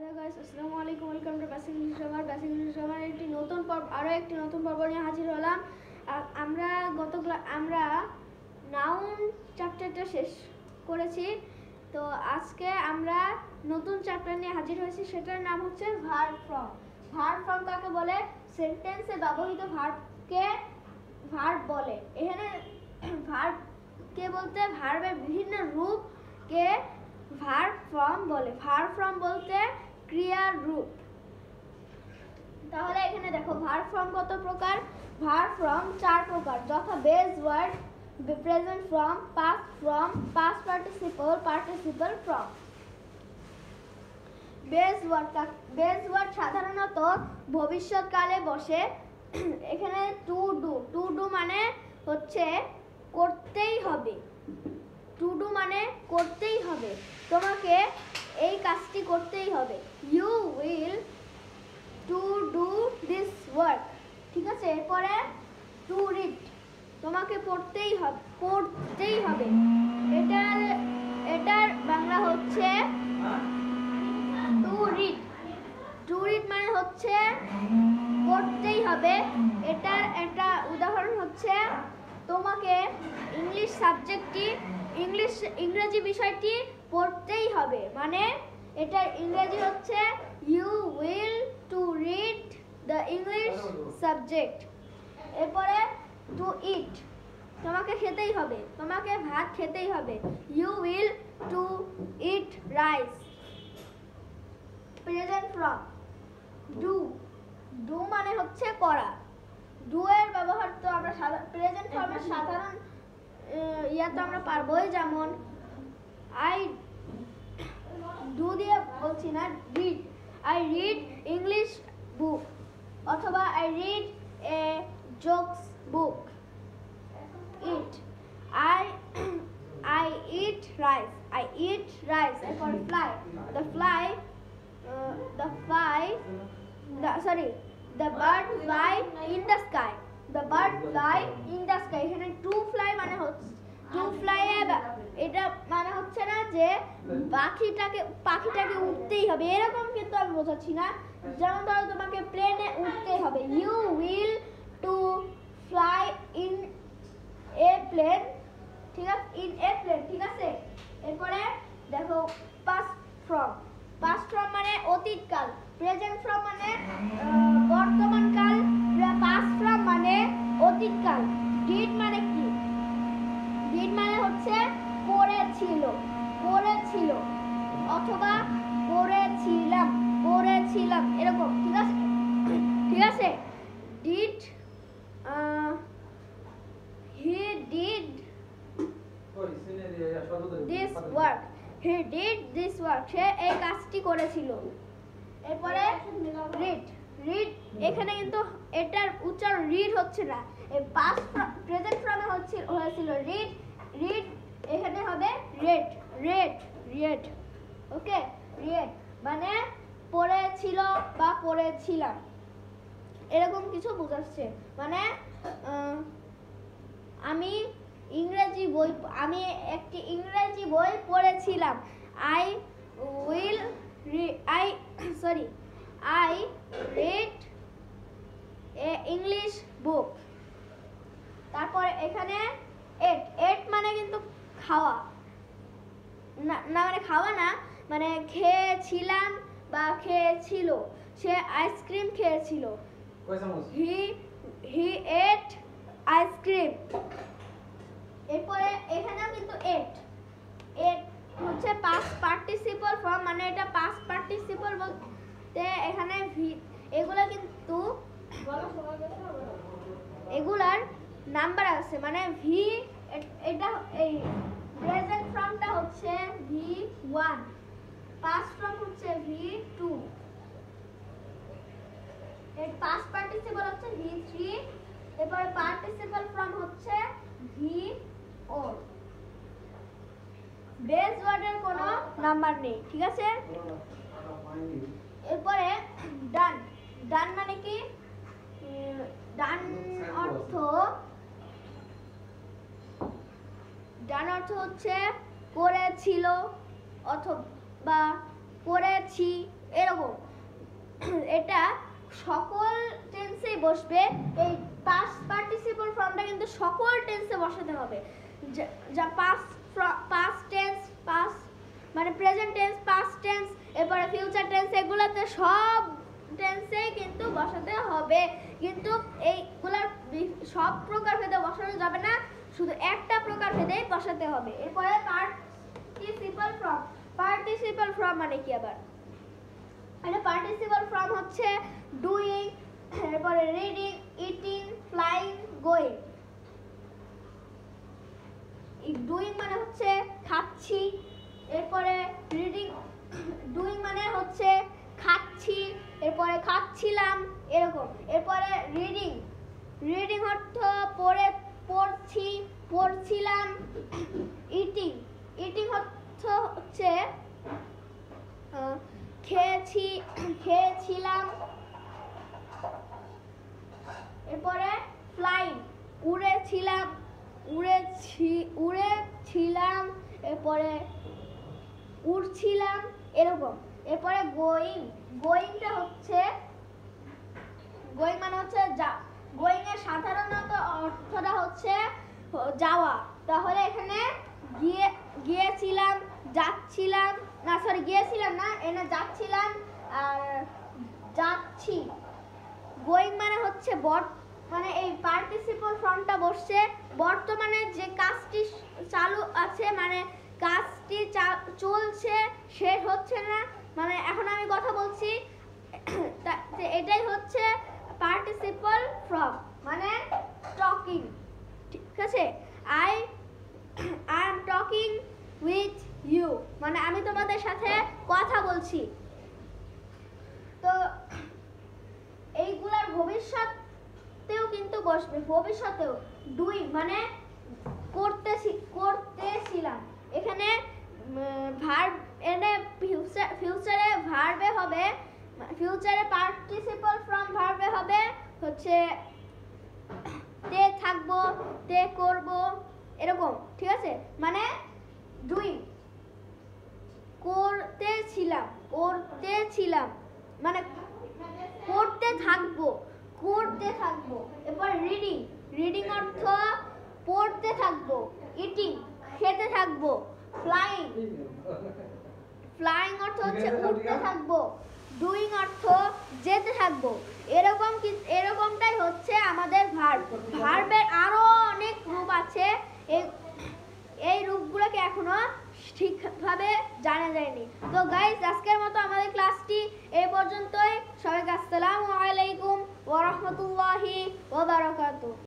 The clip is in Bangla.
হ্যালো গাইস, আসসালামু আলাইকুম। Welcome to basic English grammar. Basic English grammar একটি নতুন পর্ব নিয়ে হাজির হলাম। আমরা নাউন চ্যাপ্টারটা শেষ করেছি, তো আজকে আমরা নতুন চ্যাপ্টার নিয়ে হাজির হয়েছি। সেটার নাম হচ্ছে ভার্ব ফর্ম। ভার্ব ফর্ম কাকে বলে? সেন্টেন্সে ব্যবহৃত ভার্বকে ভার্ব বলে। এখানে ভার্ব কে বলতে ভার্বের বিভিন্ন রূপকে ভার্ব ফর্ম বলে। ভার্ব ফর্ম বলতে ক্রিয়ার রূপ। তাহলে এখানে দেখো ভার্ব ফর্ম কত প্রকার। ভার্ব ফর্ম 4 প্রকার, যথা base word, present form, past participle form. Base word সাধারণত ভবিষ্যৎকালে বসে। এখানে টু ডু মানে হচ্ছে করতেই হবে। টু ডু মানে করতেই হবে, তোমাকে এই কাজটি করতেই হবে। You will to do this work, ঠিক আছে। এরপরে টু রিড, তোমাকে পড়তেই হবে। এটার বাংলা হচ্ছে টু রিড মানে হচ্ছে পড়তেই হবে। এটার একটা উদাহরণ হচ্ছে, তোমাকে ইংরেজি বিষয়টি পড়তেই হবে, মানে এটার ইংরেজি হচ্ছে you will to read the English subject. এরপরে টু ইট, তোমাকে খেতেই হবে, তোমাকে ভাত খেতেই হবে। You will to eat rice. Present form do মানে হচ্ছে করা। ডু এর ব্যবহার তো আমরা প্রেজেন্ট ফর্মের সাধারণ তো আমরা পারবোই, যেমন আই ডু দিয়ে বলছি না, আই রিড ইংলিশ বুক, অথবা I read a jokes book. It, I eat rice. এরপর fly, the bird fly in the sky. এখানে to fly মানে হচ্ছে এটা মানে হচ্ছে না যে পাখিটাকে উঠতেই হবে, এরকম কিন্তু আমি বোঝাচ্ছি না। যেমন ধরো তোমাকে প্লেনে উঠতেই হবে, you will to fly in a plane, ঠিক আছে। এরপরে দেখো পাস্ট ফর্ম মানে অতীতকাল। প্রেজেন্ট ফর্ম মানে বর্তমান কাল। পাস্ট ফর্ম মানে অতীতকাল। ডিড মানে কি? ডিড মানে হচ্ছে করেছিল, অথবা করেছিলাম, এরকম, ঠিক আছে। Did, he did this work, সে এই কাজটি করেছিল। এরপরে রিড, এখানে কিন্তু এটার উচ্চারণ রিড হচ্ছে না। প্রেজেন্ট ফর্মে হয়েছিল রিড, এখানে হবে রেড। ওকে, রেড মানে পড়েছিল বা পড়েছিলাম, এরকম কিছু বোঝাচ্ছে। মানে আমি একটি ইংরেজি বই পড়েছিলাম। I read a English book। তারপর এখানে এট মানে কিন্তু খাওয়া না, মানে খাওয়া না, মানে খেয়েছিলাম বা খেয়েছিল। সে আইসক্রিম খেয়েছিল। he ate ice cream. এরপরে এখানেও কিন্তু এট হচ্ছে পাস্ট পার্টিসিপল ফর্ম, মানে এটা পাস্ট পার্টিসিপল বলতে এখানে এগুলা কিন্তু এগুলার নাম্বার আছে, মানে এটা এই প্রেজেন্ট ফর্মটা হচ্ছে V1, পাস্ট ফর্ম হচ্ছে V2, এর পাস্ট পার্টিসিপল হচ্ছে V3, এরপরে পার্টিসিপল ফর্ম হচ্ছে V4। বেস ওয়ার্ডের কোনো নাম্বার নেই, ঠিক আছে। এরপরে ডান মানে কি? ডান অর্থ হচ্ছে করেছিল, অথবা করেছি, এরকম। এটা সকল টেন্সেই বসবে। এই পাস্ট পার্টিসিপল ফর্মটা কিন্তু সকল টেন্সে বসাতে হবে। যা পাস্ট টেন্স, পাস্ট মানে প্রেজেন্ট টেন্স, পাস্ট টেন্স, এরপরে ফিউচার টেন্স, এগুলোতে সব টেন্সেই কিন্তু বসাতে হবে। কিন্তু এইগুলার সব প্রকার ভেদে বসানো যাবে না, শুধু একটা প্রকার ভেদেই বসাতে হবে। এরপরে পার্টিসিপল ফর্ম। পার্টিসিপল ফর্ম মানে কি আবার? এটা পার্টিসিপল ফর্ম হচ্ছে ডুইং, এরপরে reading, eating, flying, going. Doing মানে হচ্ছে খাচ্ছি, এরপরে রিডিং, ডুইং মানে হচ্ছে খাচ্ছি, এরপরে খাচ্ছিলাম, এরকম। এরপরে রিডিং, রিডিং অর্থ পড়ছি, পড়ছিলাম। ইটিং, ইটিং অর্থ হচ্ছে খেয়েছিলাম। এরপরে ফ্লাইং, উড়েছিলাম, এরপরে উড়ছিলাম, এরকম। এরপরে গোয়িং, গোয়িংটা হচ্ছে, গোয়িং মানে হচ্ছে গোয়িং এর সাধারণত অর্থটা হচ্ছে যাওয়া। তাহলে এখানে গিয়েছিলাম, যাচ্ছিলাম, না সরি গিয়েছিলাম না, এখানে যাচ্ছিলাম আর যাচ্ছি। গোয়িং মানে হচ্ছে মানে এই পার্টিসিপল ফর্মটা বসছে বর্তমানে যে কাজটি চালু আছে, মানে কাজটি চলছে, শেষ হচ্ছে না, মানে এখন আমি কথা বলছি, এটাই হচ্ছে পার্টিসিপল ফর্ম, মানে টকিং। ঠিক আছে? I am talking with you, মানে আমি তোমাদের সাথে কথা বলছি। তো এইগুলার ভবিষ্যতেও কিন্তু বসবে, ভবিষ্যতেও। ডুইং মানে করতেছিলাম। এখানে ভার্ব, এনে ফিউচারে ভার্বে হবে, ফিউচারে পার্টিসিপল ফর্ম ভার্বে হবে হচ্ছে তে থাকবো, তে করব, এরকম। ঠিক আছে? মানে ডুইং করতেছিলাম, মানে করতে থাকবো। এরপর রিডিং, রিডিং অর্থ পড়তে থাকবো। ইটিং খেতে থাকবো। ফ্লাইং, ফ্লাইং অর্থ হচ্ছে উড়তে থাকবো। ডুইং অর্থ যেতে থাকবো। এরকমটাই হচ্ছে আমাদের ভার্ব। ভার্বের আরো অনেক রূপ আছে, এই রূপগুলোকে এখনো ঠিকভাবে জানা যায়নি। তো গাইস, আজকের মতো আমাদের ক্লাসটি এই পর্যন্তই। সবাইকে আসসালামু আলাইকুম ওয়া রাহমাতুল্লাহি ওয়া বারাকাতুহু।